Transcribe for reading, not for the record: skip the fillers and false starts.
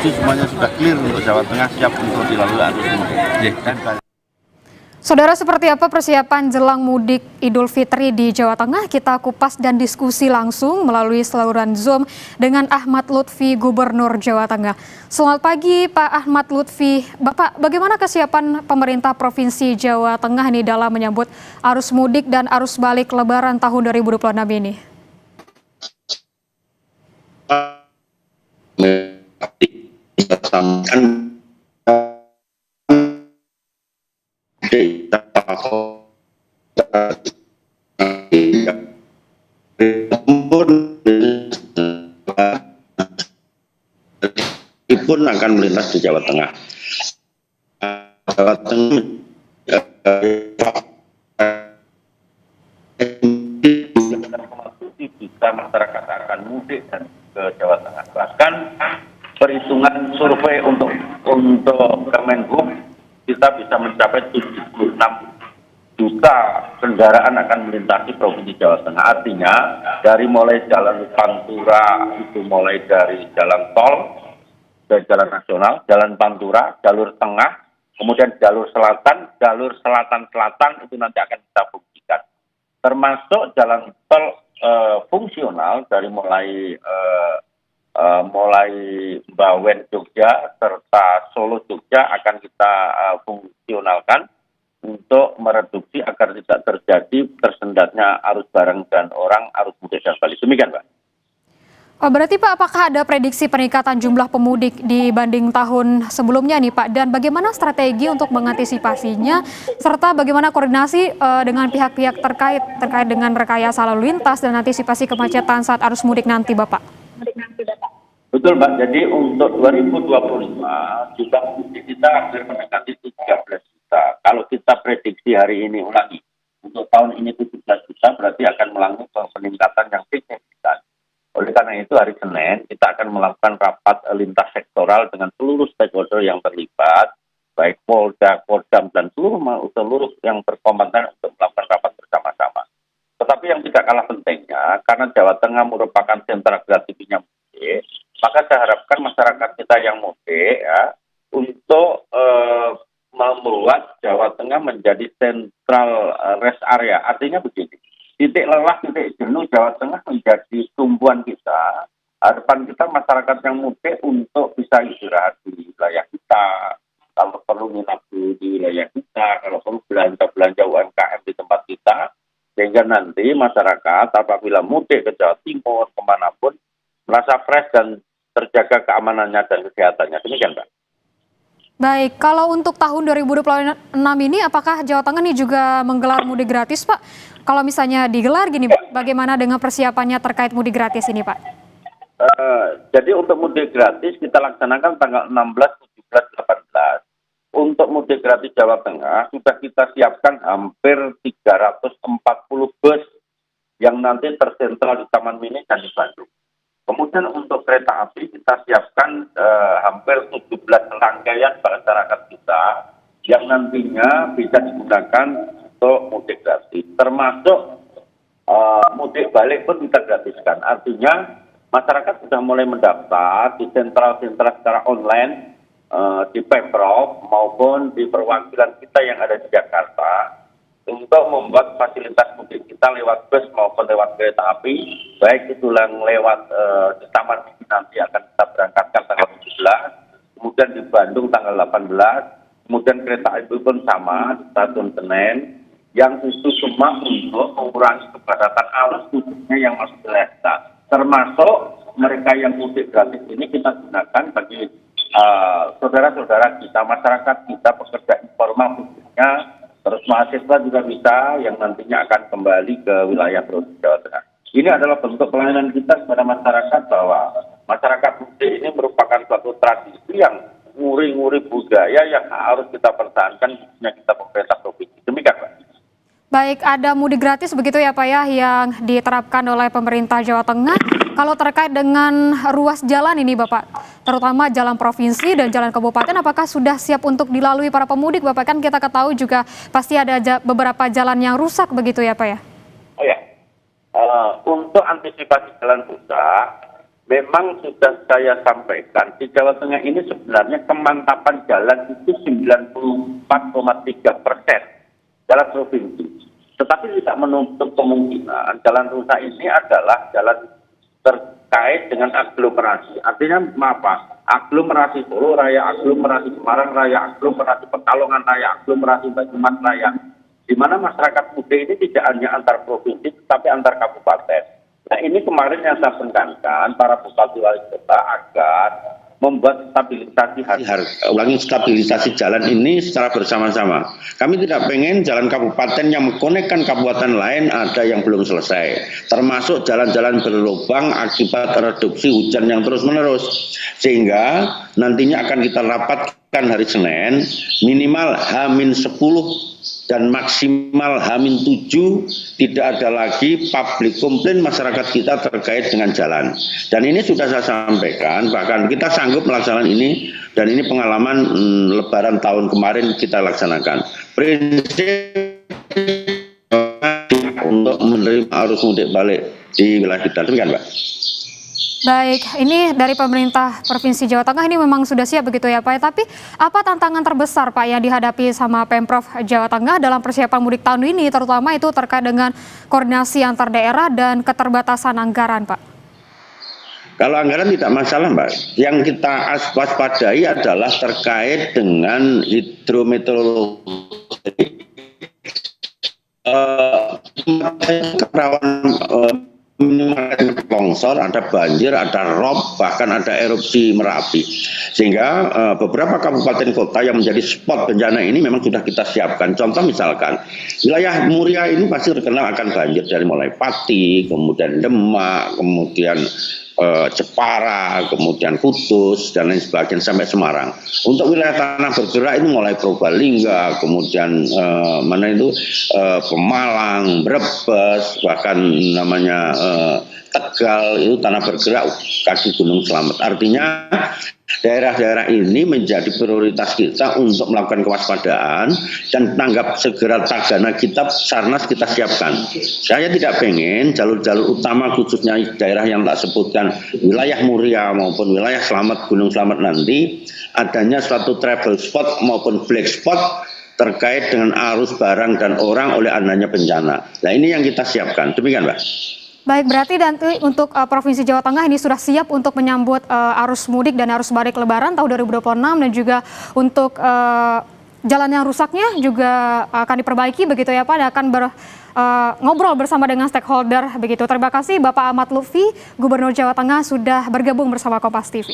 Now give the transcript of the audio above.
Jadi semuanya sudah clear untuk Jawa Tengah, siap untuk dilalui arus mudik. Saudara, seperti apa persiapan jelang mudik Idul Fitri di Jawa Tengah? Kita kupas dan diskusi langsung melalui saluran Zoom dengan Ahmad Lutfi, Gubernur Jawa Tengah. Selamat pagi Pak Ahmad Lutfi. Bapak, bagaimana kesiapan pemerintah Provinsi Jawa Tengah ini dalam menyambut arus mudik dan arus balik Lebaran tahun 2026 ini? Pun akan melintas di Jawa Tengah. Jawa Tengah juta masyarakat akan mudik dan ke Jawa Tengah. Bahkan perhitungan survei untuk Kemenhub kita bisa mencapai 76 juta kendaraan akan melintasi Provinsi Jawa Tengah. Artinya dari mulai jalan Pantura, itu mulai dari jalan tol, dari jalan nasional, jalan Pantura, jalur tengah, kemudian jalur selatan itu nanti akan kita fungsikan. Termasuk jalan tol fungsional dari mulai Bawen Jogja serta Solo Jogja akan kita fungsionalkan untuk mereduksi agar tidak terjadi tersendatnya arus barang dan orang, arus mudik dan balik. Demikian, Pak. Oh, berarti Pak, apakah ada prediksi peningkatan jumlah pemudik dibanding tahun sebelumnya nih Pak? Dan bagaimana strategi untuk mengantisipasinya, serta bagaimana koordinasi dengan pihak-pihak terkait dengan rekayasa lalu lintas dan antisipasi kemacetan saat arus mudik nanti, Bapak? Betul, Mbak. Jadi untuk 2025, jumlah pemudik kita hampir mendekati 13 juta. Kalau kita prediksi hari ini ulangi, untuk tahun ini 17 juta, berarti akan mengalami peningkatan yang signifikan. Oleh karena itu hari Senin kita akan melakukan rapat lintas sektoral dengan seluruh stakeholder yang terlibat, baik Polda, Kodam dan seluruh yang berkompeten untuk melakukan rapat bersama-sama. Tetapi yang tidak kalah pentingnya, karena Jawa Tengah merupakan sentra kreativitas mudik, maka saya harapkan masyarakat kita yang mudik ya untuk membuat Jawa Tengah menjadi sentral rest area. Artinya begini. Titik lelah, titik jenuh Jawa Tengah menjadi tumpuan kita. Harapan kita masyarakat yang mudik untuk bisa istirahat di wilayah kita. Kalau perlu nginap di wilayah kita, kalau perlu belanja UMKM di tempat kita. Sehingga nanti masyarakat apabila mudik ke Jawa Timur, kemanapun, merasa fresh dan terjaga keamanannya dan kesehatannya. Demikian, Pak. Baik, kalau untuk tahun 2026 ini apakah Jawa Tengah ini juga menggelar mudik gratis, Pak? Kalau misalnya digelar gini, bagaimana dengan persiapannya terkait mudik gratis ini, Pak? Jadi untuk mudik gratis kita laksanakan tanggal 16, 17, 18. Untuk mudik gratis Jawa Tengah sudah kita siapkan hampir 340 bus yang nanti tersentral di Taman Mini dan di Bandung. Kemudian untuk kereta api kita siapkan hampir 17 rangkaian masyarakat kita yang nantinya bisa digunakan untuk mudik gratis. Termasuk mudik balik pun kita gratiskan. Artinya masyarakat sudah mulai mendaftar di sentral-sentral secara online di Pemprov maupun di perwakilan kita yang ada di Jakarta untuk membuat fasilitas mudik kita lewat bus maupun lewat kereta api, baik itu yang lewat di Taman Mini nanti akan kita berangkatkan tanggal 17, kemudian di Bandung tanggal 18, kemudian kereta api pun sama di Stasiun Senen, yang itu semua untuk mengurangi kepadatan arus khususnya yang masuk ke desa. Termasuk mereka yang mudik gratis ini kita gunakan bagi saudara-saudara kita, masyarakat kita, pekerja informal khususnya, terus mahasiswa juga bisa yang nantinya akan kembali ke wilayah Provinsi Jawa Tengah. Ini adalah bentuk pelayanan kita kepada masyarakat bahwa masyarakat mudik ini merupakan suatu tradisi yang nguri-nguri budaya yang harus kita pertahankan khususnya kita pemerintah provinsi. Demikian, Pak. Baik, ada mudik gratis begitu ya Pak ya yang diterapkan oleh pemerintah Jawa Tengah. Kalau terkait dengan ruas jalan ini Bapak, terutama jalan provinsi dan jalan kabupaten, apakah sudah siap untuk dilalui para pemudik Bapak? Kan kita ketahui juga pasti ada beberapa jalan yang rusak begitu ya Pak ya? Oh ya, untuk antisipasi jalan rusak, memang sudah saya sampaikan, di Jawa Tengah ini sebenarnya kemantapan jalan itu 94,3% jalan provinsi. Tetapi tidak menutup kemungkinan jalan rusak ini adalah jalan terkait dengan aglomerasi. Artinya apa? Aglomerasi Solo Raya, aglomerasi Semarang Raya, aglomerasi Pekalongan Raya, aglomerasi Banyumas Raya. Di mana masyarakat mudik ini tidak hanya antar provinsi, tetapi antar kabupaten. Nah ini kemarin yang saya tekankan para bupati wali kota agar membuat stabilisasi jalan ini secara bersama-sama. Kami tidak pengen jalan kabupaten yang mengkonekkan kabupaten lain ada yang belum selesai, termasuk jalan-jalan berlubang akibat reduksi hujan yang terus-menerus, sehingga nantinya akan kita rapatkan hari Senin minimal H-10 dan maksimal H-7 tidak ada lagi public komplain masyarakat kita terkait dengan jalan. Dan ini sudah saya sampaikan, bahkan kita sanggup melaksanakan ini, dan ini pengalaman Lebaran tahun kemarin kita laksanakan. Prinsip untuk menerima arus mudik balik di wilayah kita, demikian Mbak. Baik, ini dari pemerintah Provinsi Jawa Tengah ini memang sudah siap begitu ya Pak. Tapi apa tantangan terbesar Pak yang dihadapi sama Pemprov Jawa Tengah dalam persiapan mudik tahun ini, terutama itu terkait dengan koordinasi antar daerah dan keterbatasan anggaran Pak? Kalau anggaran tidak masalah Mbak. Yang kita waspadai adalah terkait dengan hidrometeorologi. Kerawan longsor, ada banjir, ada rob, bahkan ada erupsi Merapi. Sehingga beberapa kabupaten kota yang menjadi spot bencana ini memang sudah kita siapkan. Contoh misalkan, wilayah Muria ini pasti terkenal akan banjir dari mulai Pati, kemudian Demak, kemudian Jepara, kemudian Kudus, dan lain sebagainya sampai Semarang. Untuk wilayah tanah bergerak itu mulai Purbalingga, kemudian Pemalang, Brebes, bahkan namanya Tegal, itu tanah bergerak kaki Gunung Slamet. Artinya daerah-daerah ini menjadi prioritas kita untuk melakukan kewaspadaan dan tanggap segera tagana kita, Sarnas kita siapkan. Saya tidak pengen jalur-jalur utama khususnya daerah yang tak sebutkan, wilayah Muria maupun wilayah Slamet, Gunung Slamet nanti adanya suatu travel spot maupun black spot terkait dengan arus barang dan orang oleh adanya bencana. Nah ini yang kita siapkan, demikian Mbak. Baik, berarti nanti untuk Provinsi Jawa Tengah ini sudah siap untuk menyambut arus mudik dan arus balik Lebaran tahun 2026, dan juga untuk jalan yang rusaknya juga akan diperbaiki begitu ya Pak, dan akan ngobrol bersama dengan stakeholder begitu. Terima kasih Bapak Ahmad Lutfi, Gubernur Jawa Tengah sudah bergabung bersama Kompas TV.